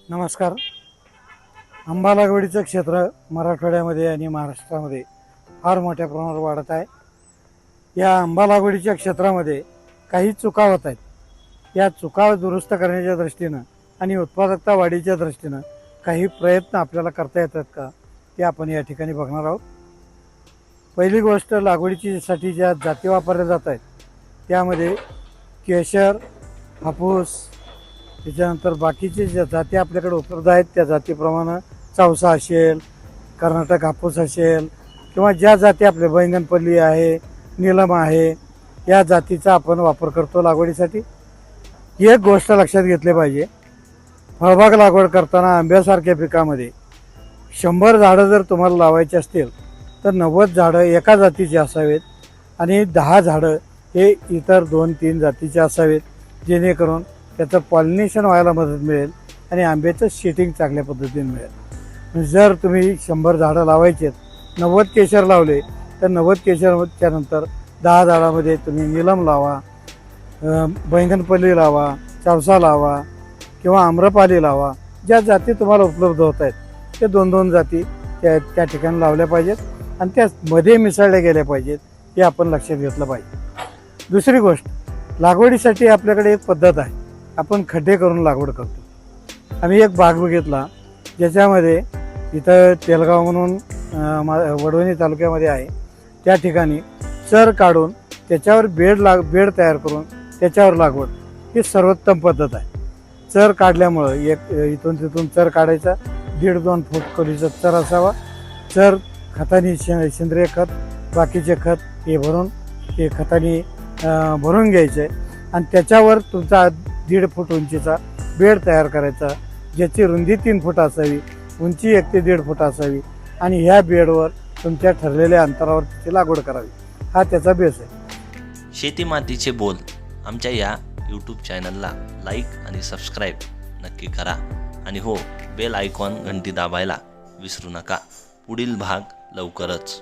नमस्कार. आंबा लागवडीचं क्षेत्र मराठवाड्यामध्ये आणि महाराष्ट्रामध्ये फार मोठ्या प्रमाणावर वाढत आहे. या आंबा लागवडीच्या क्षेत्रामध्ये काही चुका होत आहेत. या चुका दुरुस्त करण्याच्या दृष्टीनं आणि उत्पादकता वाढीच्या दृष्टीनं काही प्रयत्न आपल्याला करता येतात का, ते आपण या ठिकाणी बघणार आहोत. पहिली गोष्ट, लागवडीसाठी ज्या जाती वापरल्या जात आहेत त्यामध्ये केशर, हापूस, त्याच्यानंतर बाकीचे ज्या जाती आपल्याकडे उपलब्ध आहेत त्या जातीप्रमाणे चौसा असेल, कर्नाटक हापूस असेल, किंवा ज्या जाती आपले बैंगनपल्ली आहे, नीलम आहे, या जातीचा आपण वापर करतो लागवडीसाठी. एक गोष्ट लक्षात घेतली पाहिजे, फळबाग लागवड करताना आंब्यासारख्या पिकामध्ये 100 झाडं जर तुम्हाला लावायची असतील तर 90 झाडं एका जातीची असावेत आणि 10 झाडं हे इतर 2-3 जातीचे असावेत, जेणेकरून त्याचं पॉलिनेशन व्हायला मदत मिळेल आणि आंब्याचं शेटिंग चांगल्या पद्धतीने मिळेल. जर तुम्ही 100 झाडं लावायचे, 90 केशर लावले तर 90 केशरच्या नंतर 10 झाडामध्ये तुम्ही नीलम लावा, बैंगनपल्ली लावा, चौसा लावा किंवा आम्रपाली लावा. ज्या जाती तुम्हाला उपलब्ध होत आहेत ते 2-2 जाती त्या ठिकाणी लावल्या पाहिजेत आणि त्या मध्ये मिसळल्या गेल्या पाहिजेत, हे आपण लक्षात घेतलं पाहिजे. दुसरी गोष्ट, लागवडीसाठी आपल्याकडे एक पद्धत आहे, आपण खड्डे करून लागवड करतो. आम्ही एक बाग बघितला ज्याच्यामध्ये इथं तेलगाव म्हणून वडवणी तालुक्यामध्ये आहे, त्या ठिकाणी चर काढून त्याच्यावर बेड तयार करून त्याच्यावर लागवड ही सर्वोत्तम पद्धत आहे. चर काढल्यामुळं इथून तिथून चर काढायचा, 1.5-2 फूट खोलीचा चर असावा. चर खताने सेंद्रिय खत, बाकीचे खत हे भरून हे खताने भरून घ्यायचे आणि त्याच्यावर तुमचा 1.5 फूट उंचीचा बेड तयार करायचा, ज्याची रुंदी 3 फूट असावी, उंची 1 ते 1.5 फूट असावी आणि ह्या बेडवर तुमच्या ठरलेल्या अंतरावर त्याची लागवड करावी. हा त्याचा बेस आहे. शेती मातीचे बोल आमच्या या यूट्यूब चॅनलला लाईक आणि सबस्क्राईब नक्की करा आणि हो, बेल आयकॉन घंटी दाबायला विसरू नका. पुढील भाग लवकरच.